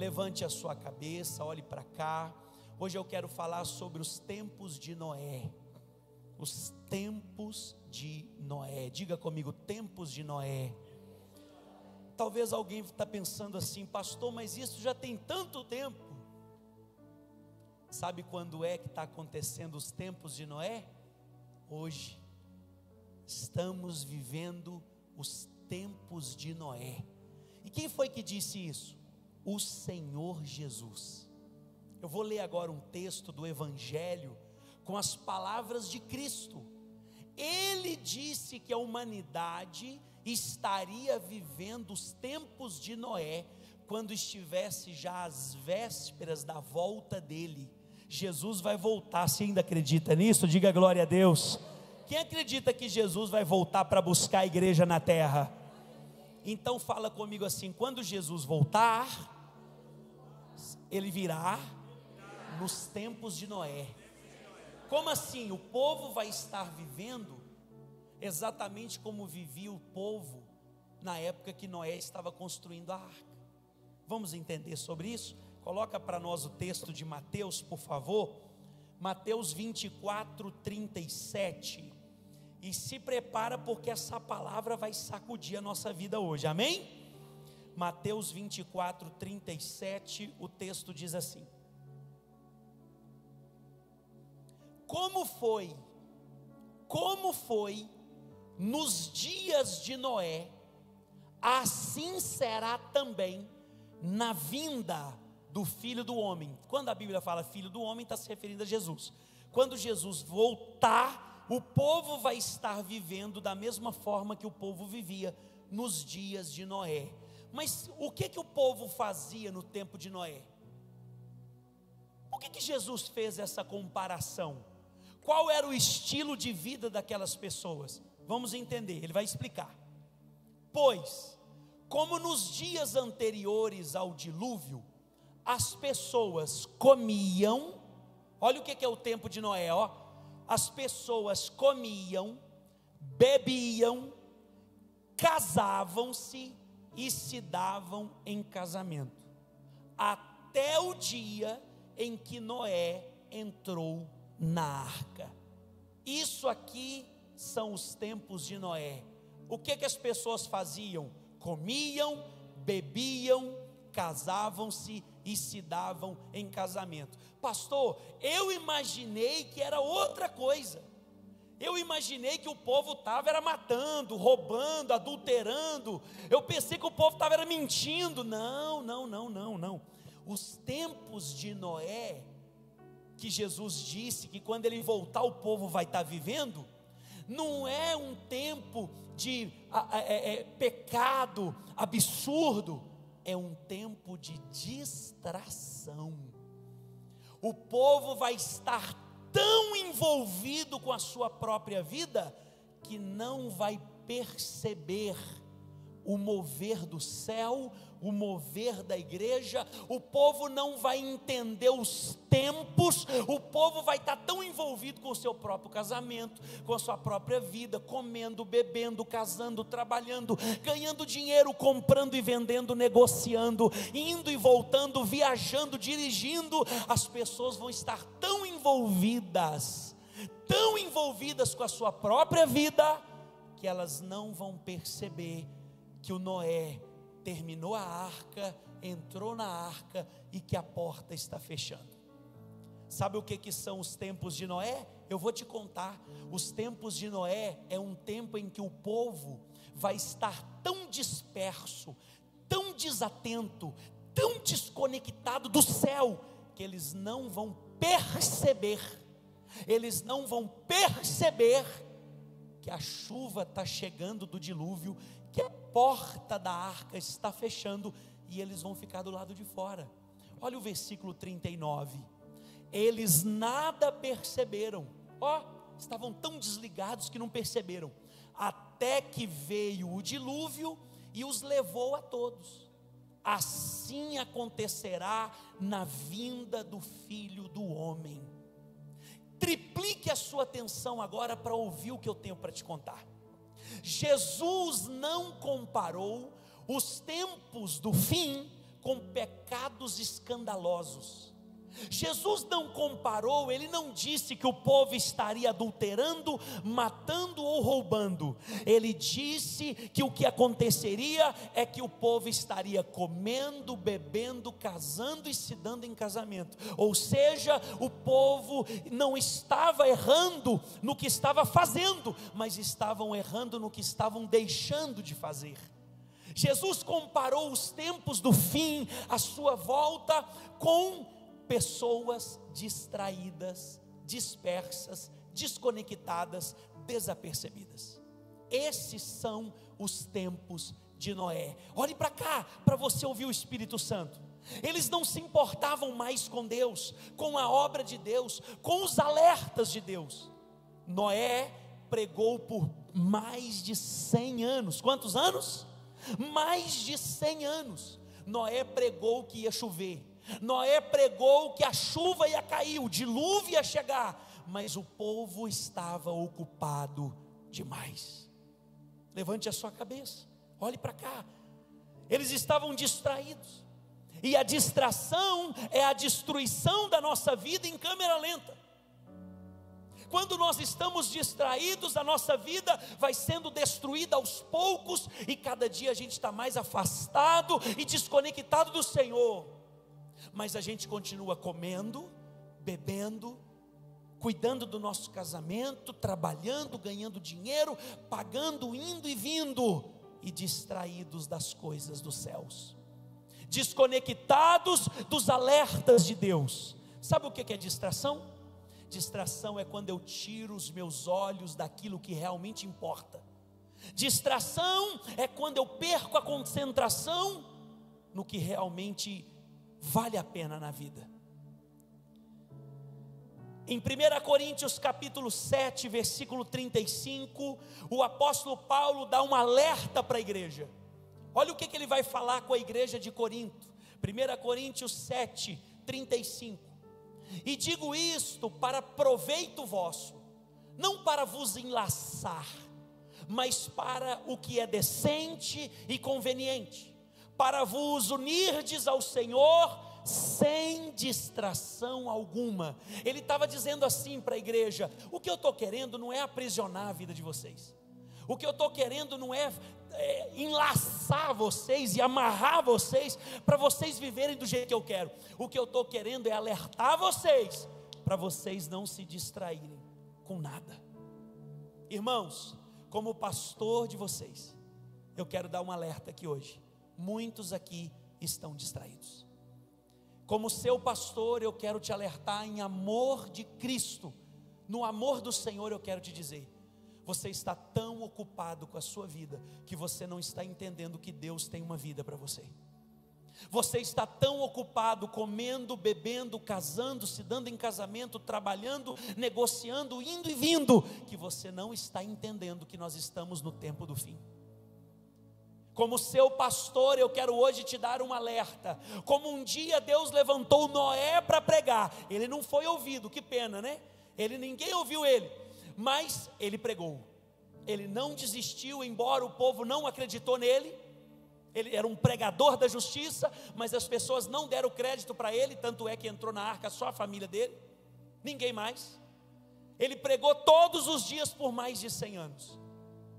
Levante a sua cabeça, olhe para cá. Hoje eu quero falar sobre os tempos de Noé. Os tempos de Noé. Diga comigo, tempos de Noé. Talvez alguém está pensando assim, pastor, mas isso já tem tanto tempo. Sabe quando é que está acontecendo os tempos de Noé? Hoje. Estamos vivendo os tempos de Noé. E quem foi que disse isso? O Senhor Jesus. Eu vou ler agora um texto do Evangelho com as palavras de Cristo. Ele disse que a humanidade estaria vivendo os tempos de Noé quando estivesse já às vésperas da volta dele. Jesus vai voltar. Você ainda acredita nisso? Diga glória a Deus. Quem acredita que Jesus vai voltar para buscar a igreja na terra? Então fala comigo assim: quando Jesus voltar, ele virá nos tempos de Noé. Como assim? O povo vai estar vivendo exatamente como vivia o povo na época que Noé estava construindo a arca. Vamos entender sobre isso? Coloca para nós o texto de Mateus, por favor. Mateus 24, 37. E se prepara, porque essa palavra vai sacudir a nossa vida hoje, amém? Mateus 24, 37, o texto diz assim: Como foi nos dias de Noé, assim será também na vinda do Filho do Homem. Quando a Bíblia fala Filho do Homem, está se referindo a Jesus. Quando Jesus voltar, o povo vai estar vivendo da mesma forma que o povo vivia nos dias de Noé. Mas o que o povo fazia no tempo de Noé? Por que Jesus fez essa comparação? Qual era o estilo de vida daquelas pessoas? Vamos entender, ele vai explicar. Pois, como nos dias anteriores ao dilúvio, as pessoas comiam. Olha o que é o tempo de Noé, ó. As pessoas comiam, bebiam, casavam-se e se davam em casamento, até o dia em que Noé entrou na arca. Isso aqui são os tempos de Noé. O que as pessoas faziam? Comiam, bebiam, casavam-se e se davam em casamento. Pastor, eu imaginei que era outra coisa. Eu imaginei que o povo estava matando, roubando, adulterando. Eu pensei que o povo estava mentindo. Não. Os tempos de Noé, que Jesus disse que quando ele voltar o povo vai estar vivendo, não é um tempo de pecado absurdo. É um tempo de distração. O povo vai estar tão envolvido com a sua própria vida que não vai perceber o mover do céu, o mover da igreja. O povo não vai entender os tempos. O povo vai estar tão envolvido com o seu próprio casamento, com a sua própria vida, comendo, bebendo, casando, trabalhando, ganhando dinheiro, comprando e vendendo, negociando, indo e voltando, viajando, dirigindo. As pessoas vão estar tão envolvidas com a sua própria vida, que elas não vão perceber que o Noé terminou a arca, entrou na arca e que a porta está fechando. Sabe o que são os tempos de Noé? Eu vou te contar. Os tempos de Noé é um tempo em que o povo vai estar tão disperso, tão desatento, tão desconectado do céu, que eles não vão perceber que a chuva está chegando do dilúvio, que a porta da arca está fechando, e eles vão ficar do lado de fora. Olha o versículo 39. Eles nada perceberam, estavam tão desligados que não perceberam, até que veio o dilúvio e os levou a todos. Assim acontecerá na vinda do Filho do Homem. Triplique a sua atenção agora para ouvir o que eu tenho para te contar. Jesus não comparou os tempos do fim com pecados escandalosos. Jesus não comparou, ele não disse que o povo estaria adulterando, matando ou roubando. Ele disse que o que aconteceria é que o povo estaria comendo, bebendo, casando e se dando em casamento. Ou seja, o povo não estava errando no que estava fazendo, mas estavam errando no que estavam deixando de fazer. Jesus comparou os tempos do fim, a sua volta, com pessoas distraídas, dispersas, desconectadas, desapercebidas. Esses são os tempos de Noé. Olhe para cá, para você ouvir o Espírito Santo. Eles não se importavam mais com Deus, com a obra de Deus, com os alertas de Deus. Noé pregou por mais de 100 anos. Quantos anos? Mais de 100 anos. Noé pregou que ia chover. Noé pregou que a chuva ia cair, o dilúvio ia chegar, mas o povo estava ocupado demais. Levante a sua cabeça, olhe para cá. Eles estavam distraídos, e a distração é a destruição da nossa vida em câmera lenta. Quando nós estamos distraídos, a nossa vida vai sendo destruída aos poucos, e cada dia a gente está mais afastado e desconectado do Senhor. Mas a gente continua comendo, bebendo, cuidando do nosso casamento, trabalhando, ganhando dinheiro, pagando, indo e vindo, e distraídos das coisas dos céus, desconectados dos alertas de Deus. Sabe o que é distração? Distração é quando eu tiro os meus olhos daquilo que realmente importa. Distração é quando eu perco a concentração no que realmente vale a pena na vida. Em 1 Coríntios capítulo 7, versículo 35, o apóstolo Paulo dá um alerta para a igreja. Olha o que ele vai falar com a igreja de Corinto. 1 Coríntios 7, 35. E digo isto para proveito vosso, não para vos enlaçar, mas para o que é decente e conveniente, para vos unirdes ao Senhor sem distração alguma. Ele estava dizendo assim para a igreja: o que eu estou querendo não é aprisionar a vida de vocês, o que eu estou querendo não é enlaçar vocês e amarrar vocês para vocês viverem do jeito que eu quero. O que eu estou querendo é alertar vocês para vocês não se distraírem com nada. Irmãos, como pastor de vocês, eu quero dar um alerta aqui hoje. Muitos aqui estão distraídos. Como seu pastor, eu quero te alertar em amor de Cristo, no amor do Senhor. Eu quero te dizer: você está tão ocupado com a sua vida que você não está entendendo que Deus tem uma vida para você. Você está tão ocupado comendo, bebendo, casando, se dando em casamento, trabalhando, negociando, indo e vindo, que você não está entendendo que nós estamos no tempo do fim. Como seu pastor, eu quero hoje te dar um alerta. Como um dia Deus levantou Noé para pregar, ele não foi ouvido, que pena, né? Ninguém ouviu ele, mas ele pregou. Ele não desistiu, embora o povo não acreditou nele. Ele era um pregador da justiça, mas as pessoas não deram crédito para ele. Tanto é que entrou na arca só a família dele, ninguém mais. Ele pregou todos os dias por mais de 100 anos.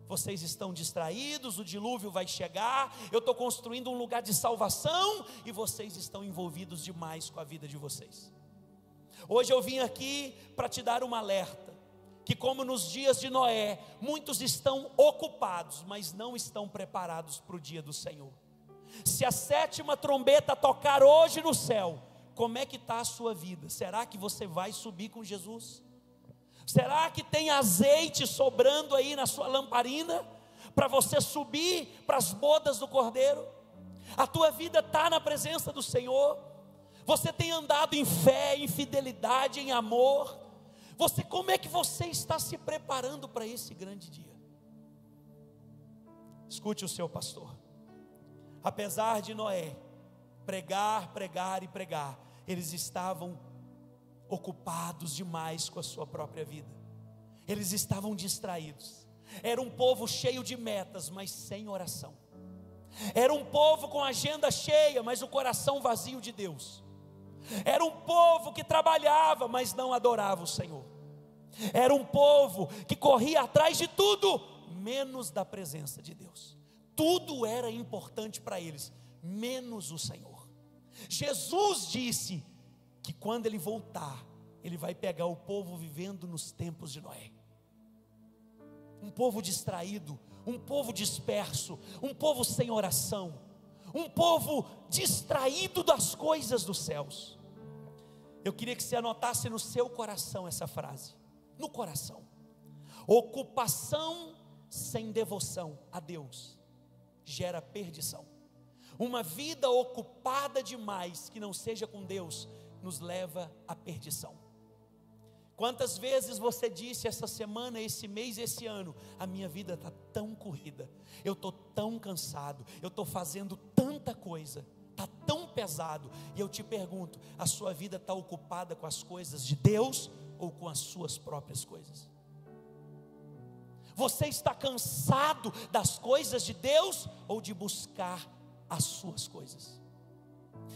Vocês estão distraídos, o dilúvio vai chegar, eu estou construindo um lugar de salvação, e vocês estão envolvidos demais com a vida de vocês. Hoje eu vim aqui para te dar um alerta, que como nos dias de Noé, muitos estão ocupados, mas não estão preparados para o dia do Senhor. Se a 7ª trombeta tocar hoje no céu, como é que está a sua vida? Será que você vai subir com Jesus? Será que tem azeite sobrando aí na sua lamparina, para você subir para as bodas do Cordeiro? A tua vida está na presença do Senhor? Você tem andado em fé, em fidelidade, em amor? Como é que você está se preparando para esse grande dia? Escute o seu pastor. Apesar de Noé pregar, pregar e pregar, eles estavam ocupados demais com a sua própria vida. Eles estavam distraídos. Era um povo cheio de metas, mas sem oração. Era um povo com a agenda cheia, mas o coração vazio de Deus. Era um povo que trabalhava, mas não adorava o Senhor. Era um povo que corria atrás de tudo, menos da presença de Deus. Tudo era importante para eles, menos o Senhor. Jesus disse que quando Ele voltar, Ele vai pegar o povo vivendo nos tempos de Noé. Um povo distraído, um povo disperso, um povo sem oração, um povo distraído das coisas dos céus. Eu queria que você anotasse no seu coração essa frase, no coração: ocupação sem devoção a Deus gera perdição. Uma vida ocupada demais que não seja com Deus nos leva à perdição. Quantas vezes você disse essa semana, esse mês, esse ano: a minha vida está tão corrida, eu estou tão cansado, eu estou fazendo tanta coisa, está tão pesado. E eu te pergunto: a sua vida está ocupada com as coisas de Deus ou com as suas próprias coisas? Você está cansado das coisas de Deus ou de buscar as suas coisas?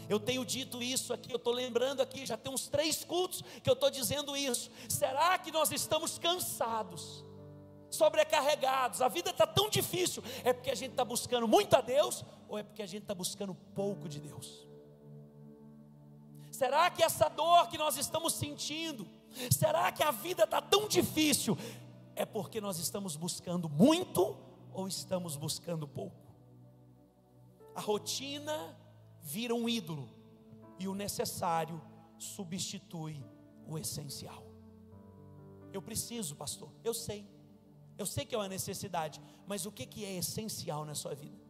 Eu tenho dito isso aqui, eu estou lembrando aqui, já tem uns 3 cultos que eu estou dizendo isso. Será que nós estamos cansados, sobrecarregados, a vida está tão difícil? É porque a gente está buscando muito a Deus, ou é porque a gente está buscando pouco de Deus? Será que essa dor que nós estamos sentindo, será que a vida está tão difícil, é porque nós estamos buscando muito, ou estamos buscando pouco? A rotina vira um ídolo, e o necessário substitui o essencial. Eu preciso, pastor, eu sei que é uma necessidade, mas o que é essencial na sua vida?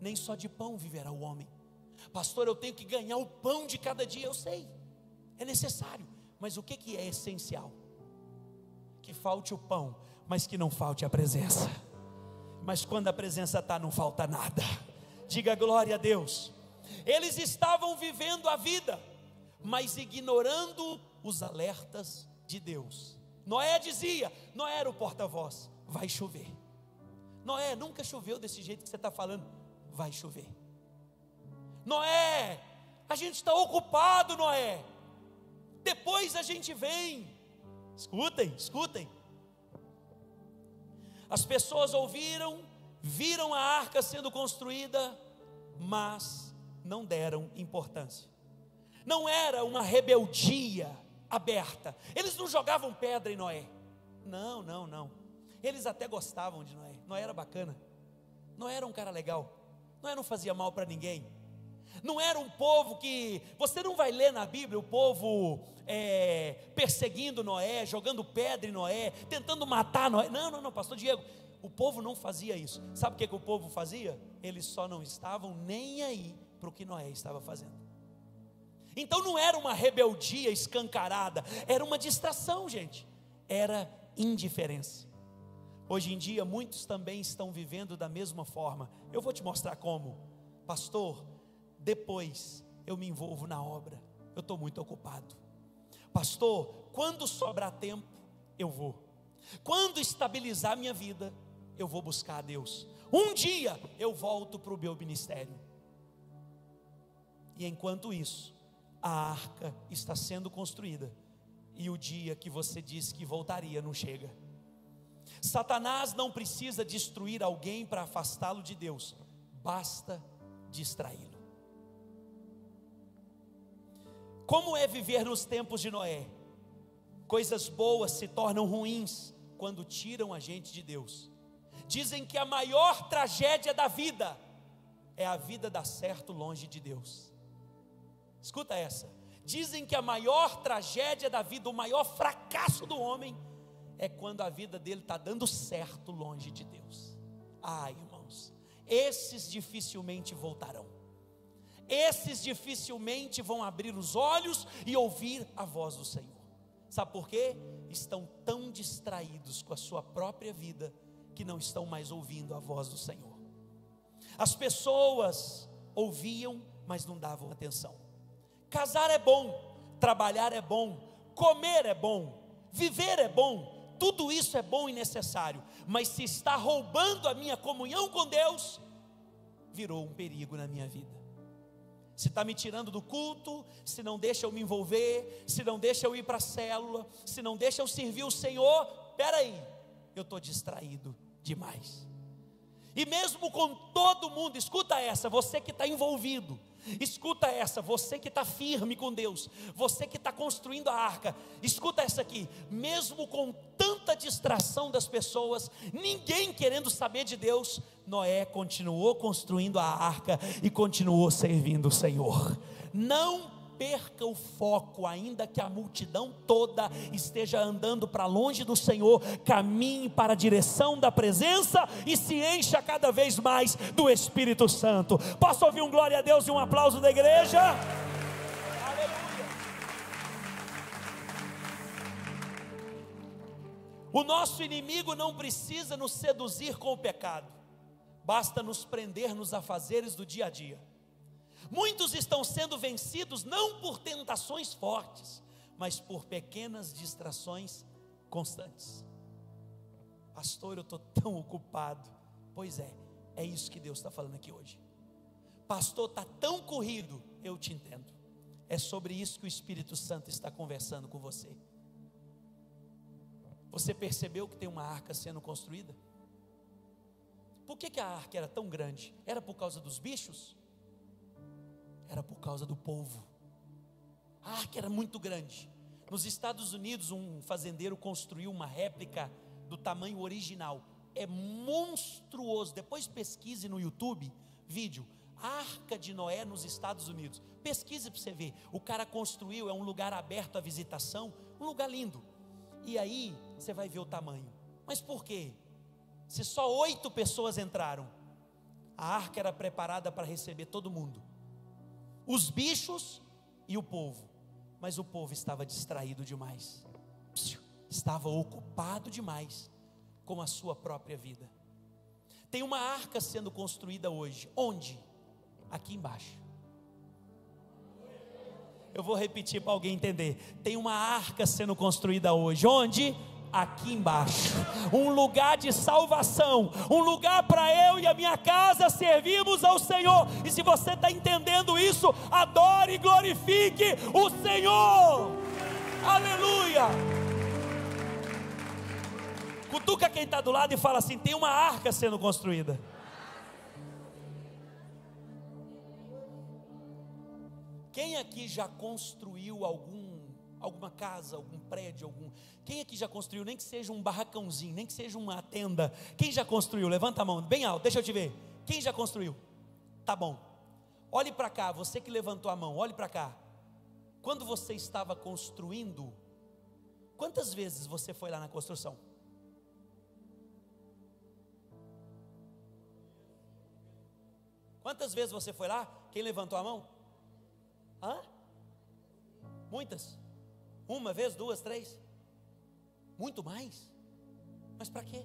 Nem só de pão viverá o homem. Pastor, eu tenho que ganhar o pão de cada dia. Eu sei, é necessário, mas o que é essencial? Que falte o pão, mas que não falte a presença. Mas quando a presença está, não falta nada. Diga glória a Deus. Eles estavam vivendo a vida, mas ignorando os alertas de Deus. Noé dizia, Noé era o porta-voz: vai chover. Noé, nunca choveu desse jeito que você está falando. Vai chover. Noé, a gente está ocupado, Noé, depois a gente vem. Escutem. As pessoas ouviram, viram a arca sendo construída, mas não deram importância. Não era uma rebeldia aberta. Eles não jogavam pedra em Noé. Não. Eles até gostavam de Noé. Noé era bacana. Noé era um cara legal. Noé não fazia mal para ninguém. Não era um povo que, você não vai ler na Bíblia o povo perseguindo Noé, jogando pedra em Noé, tentando matar Noé. Não, pastor Diego, o povo não fazia isso. Sabe o que o povo fazia? Eles só não estavam nem aí para o que Noé estava fazendo. Então não era uma rebeldia escancarada, era uma distração, gente. Era indiferença. Hoje em dia muitos também estão vivendo da mesma forma. Eu vou te mostrar como. Pastor, depois eu me envolvo na obra, eu estou muito ocupado. Pastor, quando sobrar tempo, eu vou. Quando estabilizar minha vida, eu vou buscar a Deus. Um dia eu volto para o meu ministério. E enquanto isso, a arca está sendo construída, e o dia que você disse que voltaria não chega. Satanás não precisa destruir alguém para afastá-lo de Deus, basta distraí-lo. Como é viver nos tempos de Noé? Coisas boas se tornam ruins quando tiram a gente de Deus. Dizem que a maior tragédia da vida é a vida dar certo longe de Deus. Escuta essa. Dizem que a maior tragédia da vida, o maior fracasso do homem, é quando a vida dele está dando certo longe de Deus. Irmãos, esses dificilmente voltarão. Esses dificilmente vão abrir os olhos e ouvir a voz do Senhor. Sabe por quê? Estão tão distraídos com a sua própria vida, que não estão mais ouvindo a voz do Senhor. As pessoas ouviam, mas não davam atenção. Casar é bom, trabalhar é bom, comer é bom, viver é bom, tudo isso é bom e necessário, mas se está roubando a minha comunhão com Deus, virou um perigo na minha vida. Se está me tirando do culto, se não deixa eu me envolver, se não deixa eu ir para a célula, se não deixa eu servir o Senhor, peraí, eu estou distraído demais. E mesmo com todo mundo, escuta essa, você que está envolvido, escuta essa, você que está firme com Deus, você que está construindo a arca, escuta essa aqui, mesmo com tanta distração das pessoas, ninguém querendo saber de Deus, Noé continuou construindo a arca e continuou servindo o Senhor. Não perca o foco, ainda que a multidão toda esteja andando para longe do Senhor, caminhe para a direção da presença e se encha cada vez mais do Espírito Santo. Posso ouvir um glória a Deus e um aplauso da igreja? Aleluia! O nosso inimigo não precisa nos seduzir com o pecado, basta nos prender nos afazeres do dia a dia. Muitos estão sendo vencidos não por tentações fortes, mas por pequenas distrações constantes. Pastor, eu estou tão ocupado. Pois é isso que Deus está falando aqui hoje. Pastor, está tão corrido. Eu te entendo. É sobre isso que o Espírito Santo está conversando com você. Você percebeu que tem uma arca sendo construída? Por que a arca era tão grande? Era por causa dos bichos? Era por causa do povo. A arca era muito grande. Nos Estados Unidos, um fazendeiro construiu uma réplica do tamanho original. É monstruoso. Depois pesquise no YouTube, vídeo, Arca de Noé nos Estados Unidos. Pesquise para você ver. O cara construiu, é um lugar aberto à visitação, um lugar lindo. E aí, você vai ver o tamanho. Mas por quê? Se só 8 pessoas entraram, a arca era preparada para receber todo mundo. Os bichos e o povo, mas o povo estava distraído demais, estava ocupado demais com a sua própria vida. Tem uma arca sendo construída hoje, onde? Aqui embaixo. Eu vou repetir para alguém entender. Tem uma arca sendo construída hoje, onde? Aqui embaixo, um lugar de salvação, um lugar para eu e a minha casa servirmos ao Senhor. E se você está entendendo isso, adore e glorifique o Senhor. Aleluia. Cutuca quem está do lado e fala assim: tem uma arca sendo construída. Quem aqui já construiu alguma casa, algum prédio, quem aqui já construiu, nem que seja um barracãozinho, nem que seja uma tenda? Quem já construiu? Levanta a mão, bem alto, deixa eu te ver. Quem já construiu? Tá bom. Olhe para cá, você que levantou a mão, olhe para cá. Quando você estava construindo, quantas vezes você foi lá na construção? Quantas vezes você foi lá? Quem levantou a mão? Muitas. Uma vez, 2, 3. Muito mais. Mas para quê?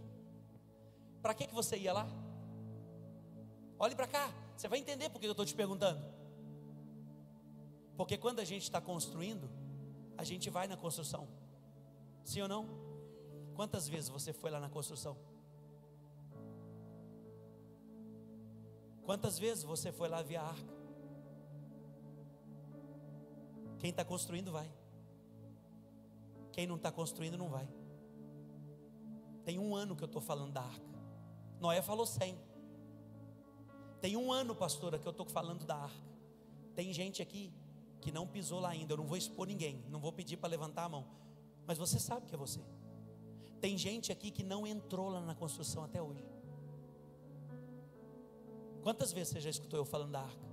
Para que você ia lá? Olhe para cá, você vai entender porque eu estou te perguntando. Porque quando a gente está construindo, a gente vai na construção. Sim ou não? Quantas vezes você foi lá na construção? Quantas vezes você foi lá ver a arca? Quem está construindo vai. Quem não está construindo não vai. Tem 1 ano que eu estou falando da arca. Noé falou 100. Tem 1 ano, pastora, que eu estou falando da arca. Tem gente aqui que não pisou lá ainda. Eu não vou expor ninguém, não vou pedir para levantar a mão, mas você sabe que é você. Tem gente aqui que não entrou lá na construção até hoje. Quantas vezes você já escutou eu falando da arca?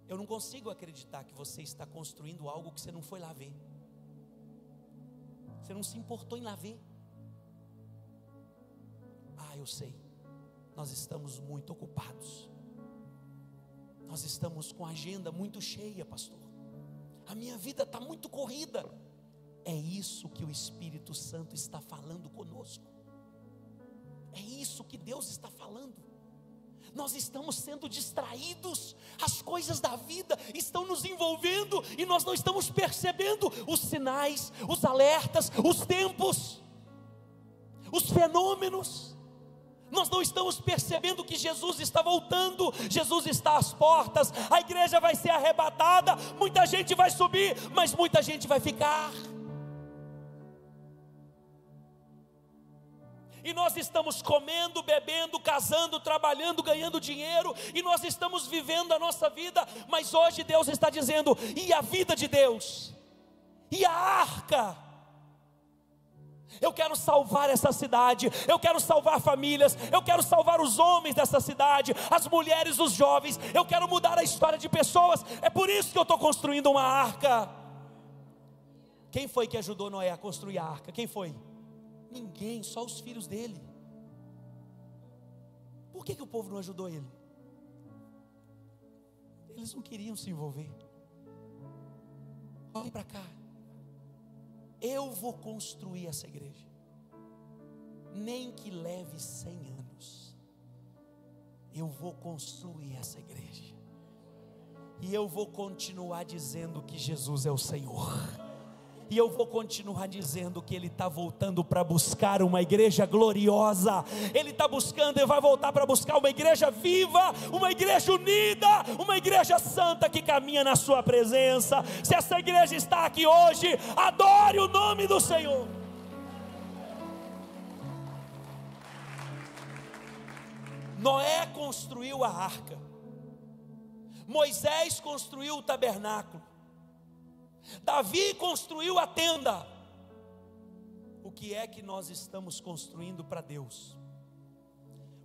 Eu não consigo acreditar que você está construindo algo que você não foi lá ver. Você não se importou em lá ver. Eu sei. Nós estamos muito ocupados. Nós estamos com a agenda muito cheia, pastor. A minha vida está muito corrida. É isso que o Espírito Santo está falando conosco. É isso que Deus está falando. Nós estamos sendo distraídos, as coisas da vida estão nos envolvendo e nós não estamos percebendo os sinais, os alertas, os tempos, os fenômenos. Nós não estamos percebendo que Jesus está voltando, Jesus está às portas, a igreja vai ser arrebatada, muita gente vai subir, mas muita gente vai ficar. E nós estamos comendo, bebendo, casando, trabalhando, ganhando dinheiro, e nós estamos vivendo a nossa vida, mas hoje Deus está dizendo: e a vida de Deus? E a arca? Eu quero salvar essa cidade, eu quero salvar famílias, eu quero salvar os homens dessa cidade, as mulheres, os jovens, eu quero mudar a história de pessoas. É por isso que eu estou construindo uma arca. Quem foi que ajudou Noé a construir a arca? Quem foi? Ninguém, só os filhos dele. Por que o povo não ajudou ele? Eles não queriam se envolver. Olhem para cá. Eu vou construir essa igreja, nem que leve 100 anos. Eu vou construir essa igreja, e eu vou continuar dizendo que Jesus é o Senhor. E eu vou continuar dizendo que Ele está voltando para buscar uma igreja gloriosa. Ele está buscando e vai voltar para buscar uma igreja viva, uma igreja unida, uma igreja santa que caminha na sua presença. Se essa igreja está aqui hoje, adore o nome do Senhor. Noé construiu a arca, Moisés construiu o tabernáculo, Davi construiu a tenda. O que é que nós estamos construindo para Deus?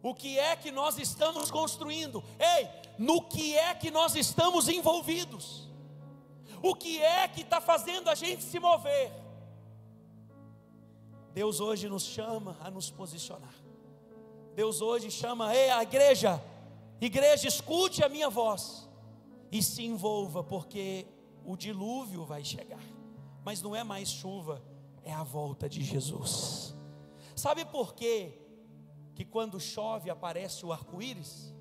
O que é que nós estamos construindo? Ei, no que é que nós estamos envolvidos? O que é que está fazendo a gente se mover? Deus hoje nos chama a nos posicionar. Deus hoje chama: ei, a igreja, escute a minha voz e se envolva, porque o dilúvio vai chegar, mas não é mais chuva, é a volta de Jesus. Sabe por quê que quando chove aparece o arco-íris?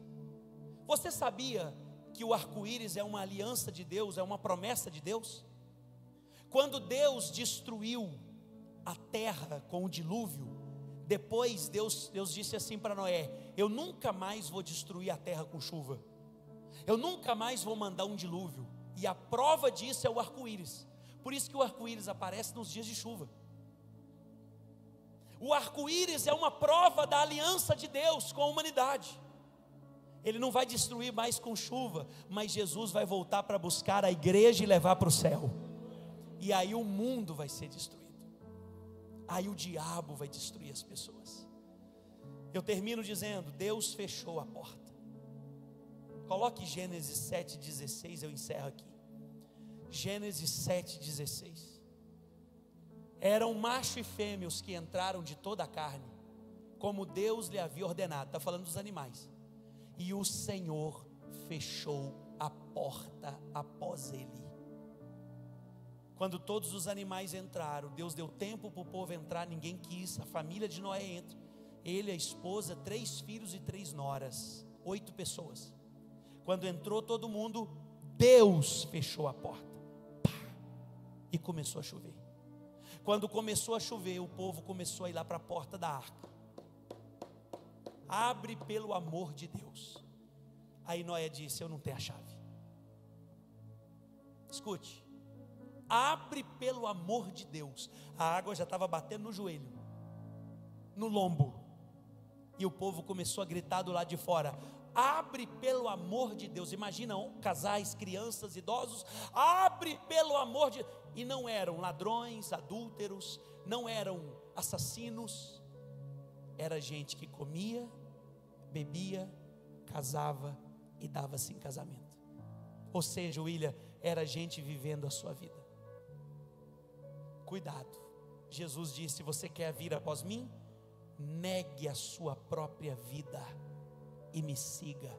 Você sabia que o arco-íris é uma aliança de Deus, é uma promessa de Deus? Quando Deus destruiu a terra com o dilúvio, depois Deus disse assim para Noé: eu nunca mais vou destruir a terra com chuva, eu nunca mais vou mandar um dilúvio. E a prova disso é o arco-íris. Por isso que o arco-íris aparece nos dias de chuva. O arco-íris é uma prova da aliança de Deus com a humanidade. Ele não vai destruir mais com chuva, mas Jesus vai voltar para buscar a igreja e levar para o céu. E aí o mundo vai ser destruído. Aí o diabo vai destruir as pessoas. Eu termino dizendo: Deus fechou a porta. Coloque Gênesis 7,16, eu encerro aqui. Gênesis 7,16. Eram macho e fêmea os que entraram de toda a carne, como Deus lhe havia ordenado. Está falando dos animais. E o Senhor fechou a porta após ele. Quando todos os animais entraram, Deus deu tempo para o povo entrar, ninguém quis. A família de Noé entra, ele, a esposa, 3 filhos e 3 noras, 8 pessoas. Quando entrou todo mundo, Deus fechou a porta. Pá, e começou a chover. Quando começou a chover, o povo começou a ir lá para a porta da arca. Abre pelo amor de Deus. Aí Noé disse: eu não tenho a chave. Escute. Abre pelo amor de Deus. A água já estava batendo no joelho, no lombo. E o povo começou a gritar do lado de fora: abre pelo amor de Deus. Imagina, casais, crianças, idosos. Abre pelo amor de Deus. E não eram ladrões, adúlteros, não eram assassinos. Era gente que comia, bebia, casava e dava-se em casamento. Ou seja, William, era gente vivendo a sua vida. Cuidado. Jesus disse: se você quer vir após mim, negue a sua própria vida e me siga.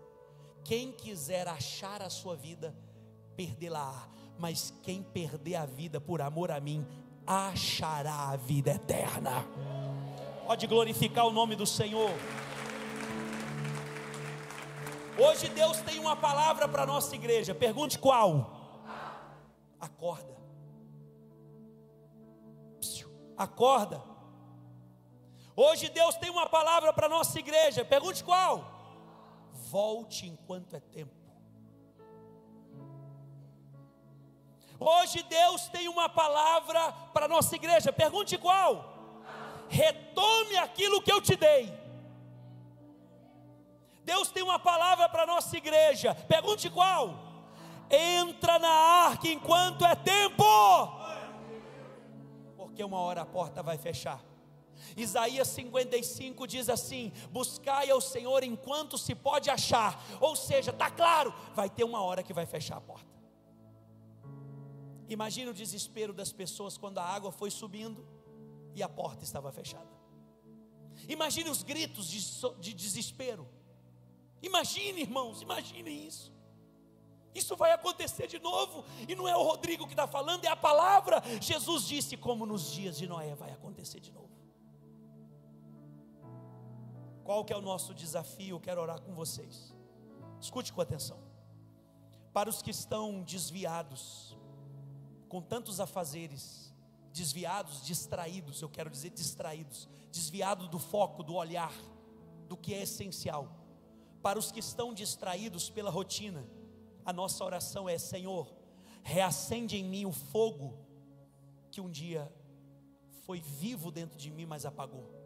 Quem quiser achar a sua vida, perdê-la-á, mas quem perder a vida por amor a mim, achará a vida eterna. Pode glorificar o nome do Senhor. Hoje Deus tem uma palavra para a nossa igreja. Pergunte qual? Acorda. Acorda. Hoje Deus tem uma palavra para a nossa igreja, pergunte qual? Volte enquanto é tempo. Hoje Deus tem uma palavra para a nossa igreja, pergunte qual? Retome aquilo que eu te dei. Deus tem uma palavra para a nossa igreja, pergunte qual? Entra na arca enquanto é tempo, porque uma hora a porta vai fechar. Isaías 55 diz assim: buscai ao Senhor enquanto se pode achar. Ou seja, está claro, vai ter uma hora que vai fechar a porta. Imagine o desespero das pessoas quando a água foi subindo e a porta estava fechada. Imagine os gritos de desespero. Imagine, irmãos, imaginem isso. Isso vai acontecer de novo, e não é o Rodrigo que está falando, é a palavra. Jesus disse: como nos dias de Noé vai acontecer de novo. Qual que é o nosso desafio? Eu quero orar com vocês. Escute com atenção. Para os que estão desviados, com tantos afazeres, desviados, distraídos, eu quero dizer distraídos, desviado do foco, do olhar, do que é essencial. Para os que estão distraídos pela rotina, a nossa oração é: Senhor, reacende em mim o fogo que um dia foi vivo dentro de mim, mas apagou.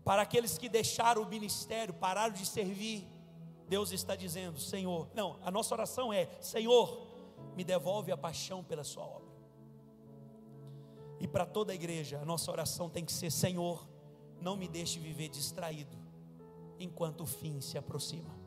Para aqueles que deixaram o ministério, pararam de servir, Deus está dizendo: Senhor, não, a nossa oração é: Senhor, me devolve a paixão pela sua obra. E para toda a igreja, a nossa oração tem que ser: Senhor, não me deixe viver distraído, enquanto o fim se aproxima.